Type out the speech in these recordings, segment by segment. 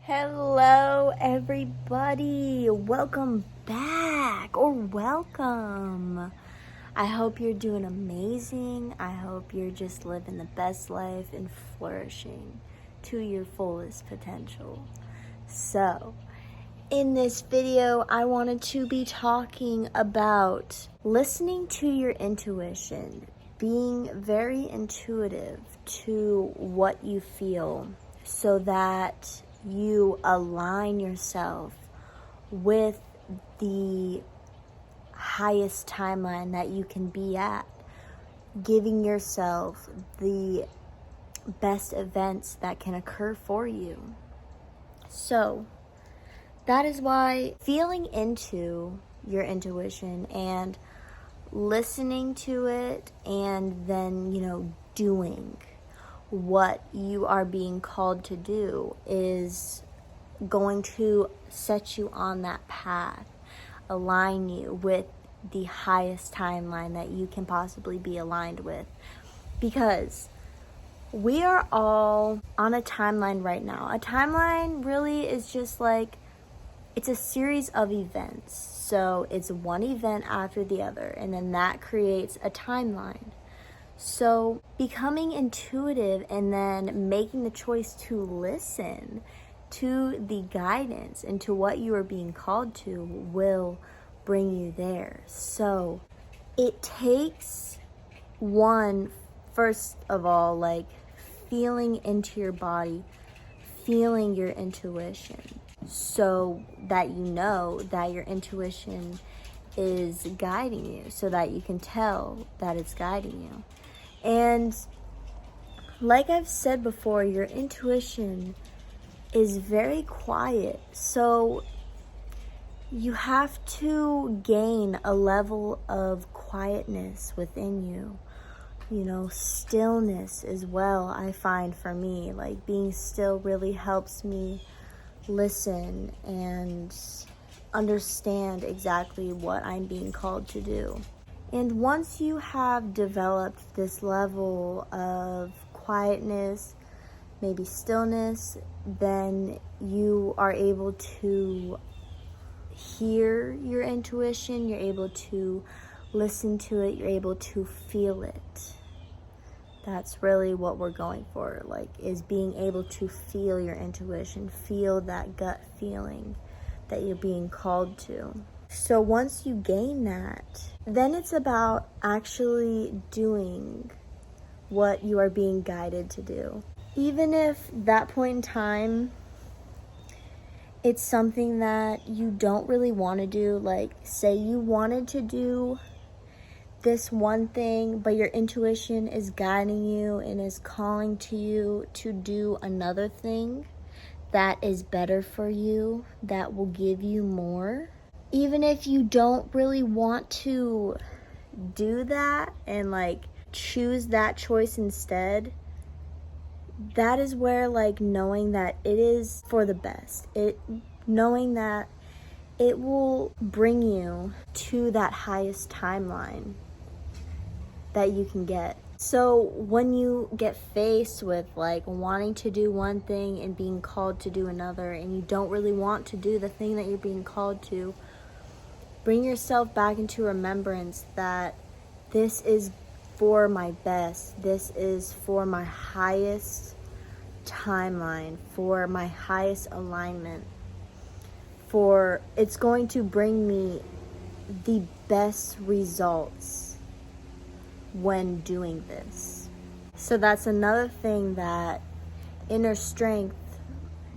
Hello, everybody. Welcome back, or welcome. I hope you're doing amazing. I hope you're just living the best life and flourishing to your fullest potential. So, in this video, I wanted to be talking about listening to your intuition, being very intuitive to what you feel so that you align yourself with the highest timeline that you can be at, giving yourself the best events that can occur for you. So that is why feeling into your intuition and listening to it and then, doing what you are being called to do is going to set you on that path, align you with the highest timeline that you can possibly be aligned with. Because we are all on a timeline right now. A timeline really is just like, it's a series of events. So it's one event after the other, and then that creates a timeline. So becoming intuitive and then making the choice to listen to the guidance and to what you are being called to will bring you there. So it takes first of all, like feeling into your body, feeling your intuition, so that you know that your intuition is guiding you, so that you can tell that it's guiding you. And like I've said before, your intuition is very quiet. So you have to gain a level of quietness within you. Stillness as well, I find for me. Like being still really helps me listen and understand exactly what I'm being called to do. And once you have developed this level of quietness, maybe stillness, then you are able to hear your intuition, you're able to listen to it, you're able to feel it. That's really what we're going for, is being able to feel your intuition, feel that gut feeling that you're being called to. So once you gain that, then it's about actually doing what you are being guided to do. Even if that point in time, it's something that you don't really want to do, like say you wanted to do this one thing, but your intuition is guiding you and is calling to you to do another thing that is better for you, that will give you more. Even if you don't really want to do that and choose that choice instead, that is where knowing that it is for the best, knowing that it will bring you to that highest timeline that you can get. So when you get faced with wanting to do one thing and being called to do another, and you don't really want to do the thing that you're being called to, bring yourself back into remembrance that this is for my best, this is for my highest timeline, for my highest alignment, for it's going to bring me the best results when doing this. So that's another thing that inner strength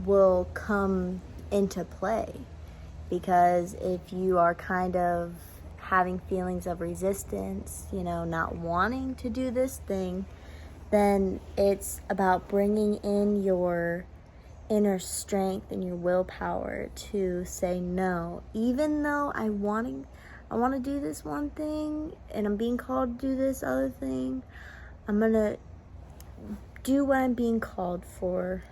will come into play. Because if you are kind of having feelings of resistance, not wanting to do this thing, then it's about bringing in your inner strength and your willpower to say no. Even though I want to do this one thing and I'm being called to do this other thing, I'm going to do what I'm being called for,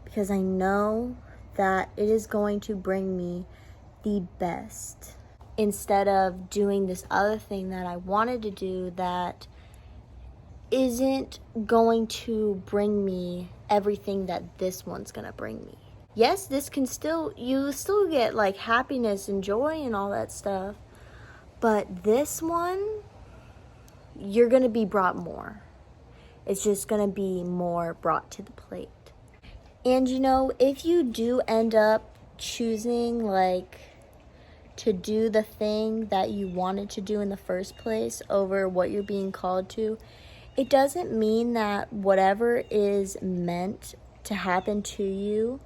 because I know that it is going to bring me the best, instead of doing this other thing that I wanted to do that isn't going to bring me everything that this one's gonna bring me. yes, this can still, you still get like happiness and joy and all that stuff. But this one, you're going to be brought more. It's just going to be more brought to the plate. And you know, if you do end up choosing like to do the thing that you wanted to do in the first place over what you're being called to, it doesn't mean that whatever is meant to happen to you,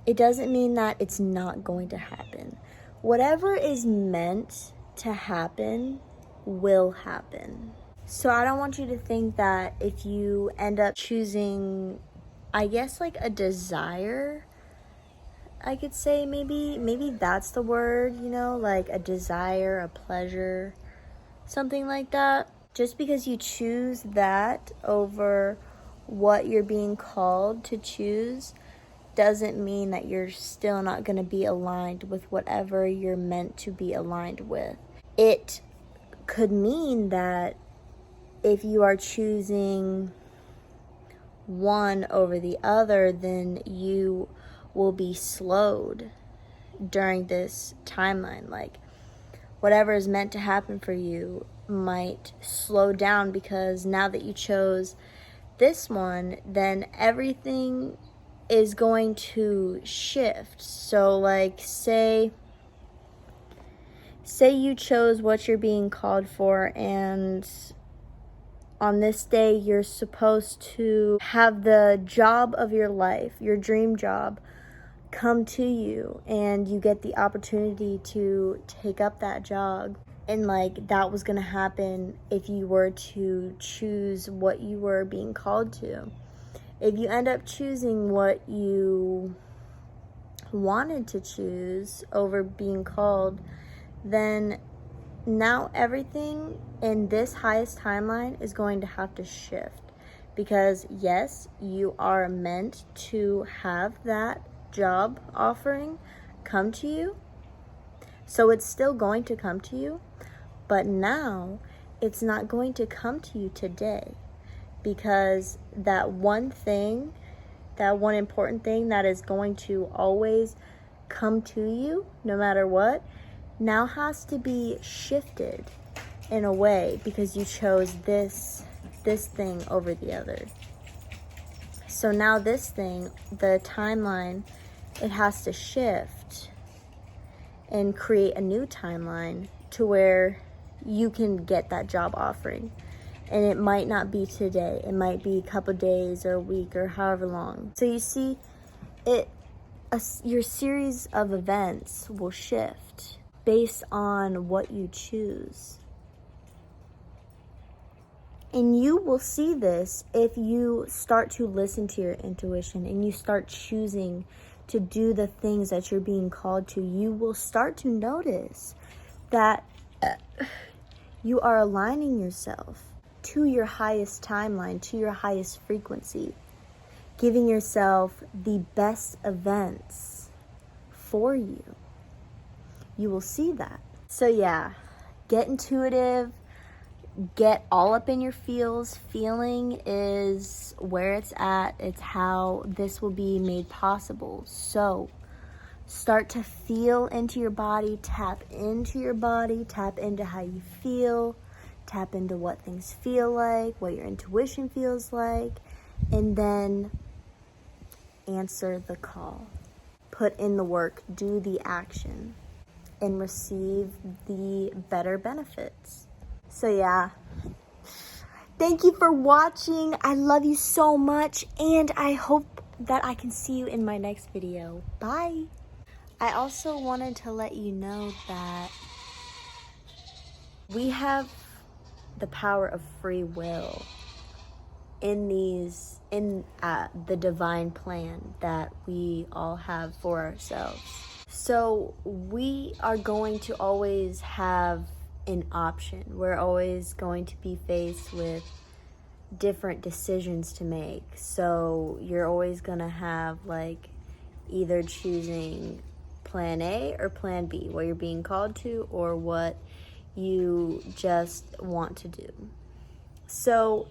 it doesn't mean that it's not going to happen. Whatever is meant to happen will happen. So I don't want you to think that if you end up choosing, I guess, like a desire, I could say maybe that's the word, you know, like a desire, a pleasure, something like that. Just because you choose that over what you're being called to choose doesn't mean that you're still not going to be aligned with whatever you're meant to be aligned with. It could mean that if you are choosing one over the other, then you will be slowed during this timeline. Like, whatever is meant to happen for you might slow down because now that you chose this one, then everything is going to shift. So like, say you chose what you're being called for, and on this day you're supposed to have the job of your life, your dream job, come to you, and you get the opportunity to take up that job. And like, that was gonna happen if you were to choose what you were being called to. If you end up choosing what you wanted to choose over being called, then now everything in this highest timeline is going to have to shift. Because yes, you are meant to have that job offering come to you. So it's still going to come to you, but now it's not going to come to you today, because that one thing, that one important thing that is going to always come to you no matter what, now has to be shifted in a way because you chose this thing over the other. So now this thing, the timeline, it has to shift and create a new timeline to where you can get that job offering. And it might not be today. It might be a couple days or a week or however long. So you see, your series of events will shift based on what you choose. And you will see this if you start to listen to your intuition and you start choosing to do the things that you're being called to. You will start to notice that you are aligning yourself to your highest timeline, to your highest frequency, giving yourself the best events for you. You will see that. So yeah, get intuitive, get all up in your feels. Feeling is where it's at. It's how this will be made possible. So start to feel into your body, tap into your body, tap into how you feel, tap into what things feel like, what your intuition feels like, and then answer the call. Put in the work, do the action, and receive the better benefits. So yeah, thank you for watching. I love you so much, and I hope that I can see you in my next video. Bye. I also wanted to let you know that we have the power of free will in the divine plan that we all have for ourselves. So we are going to always have an option. We're always going to be faced with different decisions to make. So you're always gonna have like either choosing plan A or plan B, what you're being called to or what you just want to do. So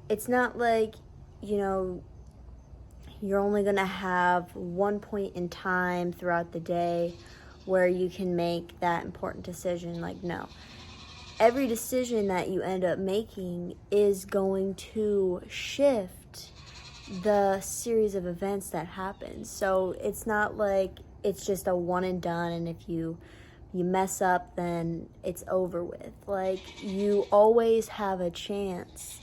it's not like, you you're only going to have one point in time throughout the day where you can make that important decision. Like, no. Every decision that you end up making is going to shift the series of events that happen. So it's not like it's just a one and done, and if you mess up, then it's over with. Like, you always have a chance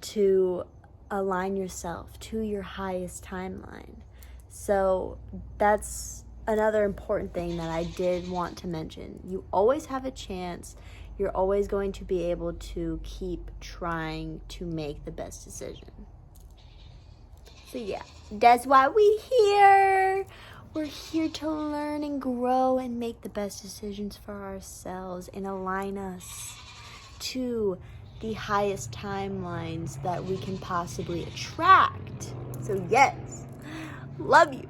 to align yourself to your highest timeline. So that's another important thing that I did want to mention. You always have a chance. You're always going to be able to keep trying to make the best decision. So yeah, that's why we're here. We're here to learn and grow and make the best decisions for ourselves and align us to the highest timelines that we can possibly attract. So yes, love you.